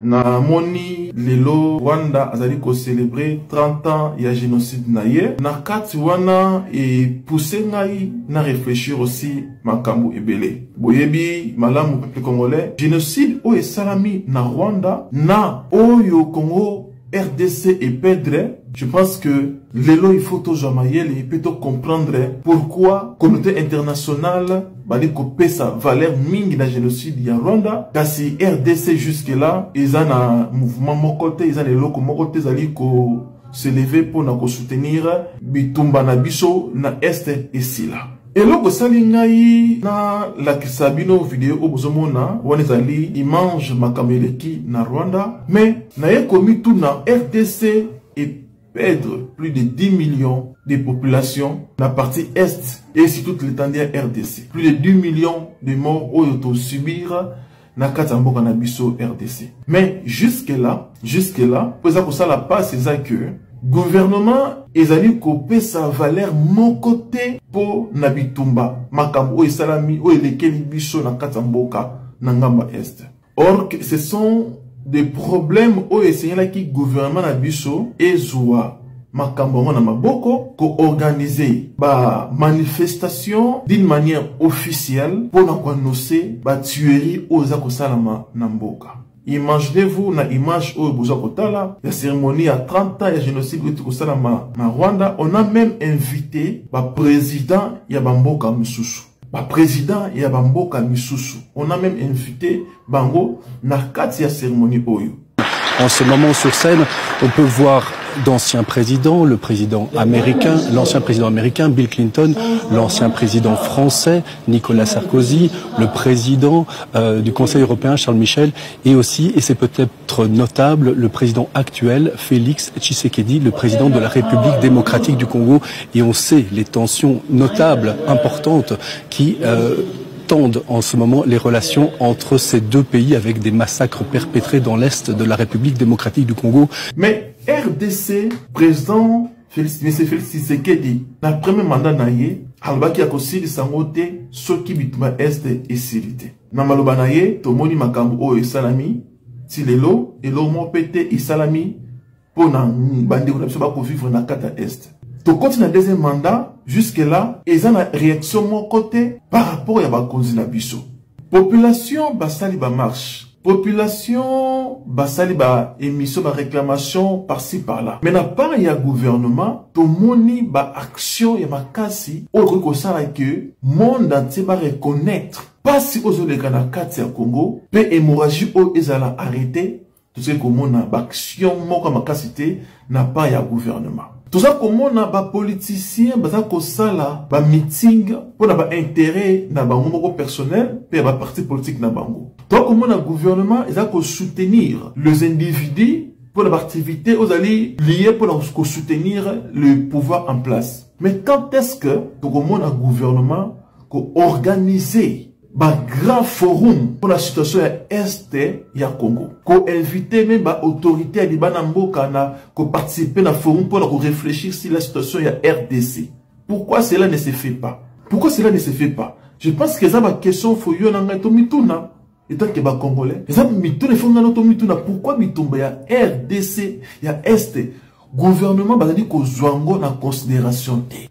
Na moni lelo Rwanda azali ko célébrer 30 ans ya génocide na ye. Na kati wana e poussé ngai na réfléchir aussi makambo ebele. Boyebi malamu peuple congolais, génocide o esalami na Rwanda na oyo Congo RDC et perdre. Je pense que lelo il faut toujours et plutôt comprendre pourquoi communauté internationale bali couper sa valeur mingi na génocide ya Rwanda. Kasi RDC jusque là ils ont un mouvement mokote, ils ont les locaux mokote zali ko se lever pour na ko soutenir bitumba na biso na est et sila. Et loko sali ngai na la kisabino vidéo obozomona wana zali image makameleki na Rwanda, mais na ye komi tout na RDC et perdre plus de 10 millions de populations dans la partie Est et sur toute l'étendue RDC. Plus de 10 millions de morts au subir na Katamboka na biso RDC. Mais jusque là, pour ça la passe c'est que gouvernement ezali kopé sa valeur mon côté pour nabitumba makambo et salami o elekeli biso na Katamboka na ngamba Est. Or ce sont des problèmes au essayé qui gouvernement na biso ezwa makambo na maboko ko organiser ba manifestation d'une manière officielle pour na annoncer ba tuerie aux akosalama na mboka. Imaginez-vous na image au boza kotala la cérémonie à 30 ans ya génocide au kosalama na Rwanda, on a même invité ba président ya bamboka misusu. Président et Bamboka Misusu. On a même invité Bango na kati ya cérémonie oyo. En ce moment sur scène, on peut voir d'anciens présidents, le président américain, l'ancien président américain Bill Clinton, l'ancien président français Nicolas Sarkozy, le président du Conseil européen Charles Michel et aussi, et c'est peut-être notable, le président actuel Félix Tshisekedi, le président de la République démocratique du Congo. Et on sait les tensions notables, importantes qui tendent en ce moment les relations entre ces deux pays avec des massacres perpétrés dans l'Est de la République démocratique du Congo. Mais RDC, président Félix Tshisekedi, dans le premier mandat naye, albaki akosili sangote soki bituma Est et silité. Na maloba naye, tomoni makambo o esalami, tilelo, elo mo pete esalami, pour na bande ko biso ba ko vivre na kata Est. To continue na deuxième mandat, jusque là, ils ont une réaction mon côté par rapport à bakonzi na biso. Population basali ba marche. Population basali ba émission ba réclamation par-ci par-là. Mais na part ya gouvernement, to moni ba action ya makasi au ko sala que monde entier va reconnaître pas si aux les na kati ya Congo, pe hémorragie o ezala arrêter, tout ce que mona ba action moko makasité na pas ya gouvernement. Tout ça comme on a ba politicien baza ko sala ba meeting pour na ba intérêt na bango moko personnel pe ba parti politique na bango. Toi comme on a gouvernement ils a ko soutenir les individus pour la activité aux alliés liés pour la soutenir le pouvoir en place. Mais quand est-ce que tout comme on a gouvernement ko organiser ba grand forum pour la situation ya Est ya Congo, ko inviter même ba autorité ya bana mboka na ko participer na forum pour réfléchir sur la situation ya RDC. Pourquoi cela ne se fait pas? Pourquoi cela ne se fait pas? Je pense que ça va question faut yo na ngato mituna étant que ba congolais. Ça mituna faut na to mituna pourquoi mitumba ya RDC ya Est gouvernement ba dit ko zwango na considération te.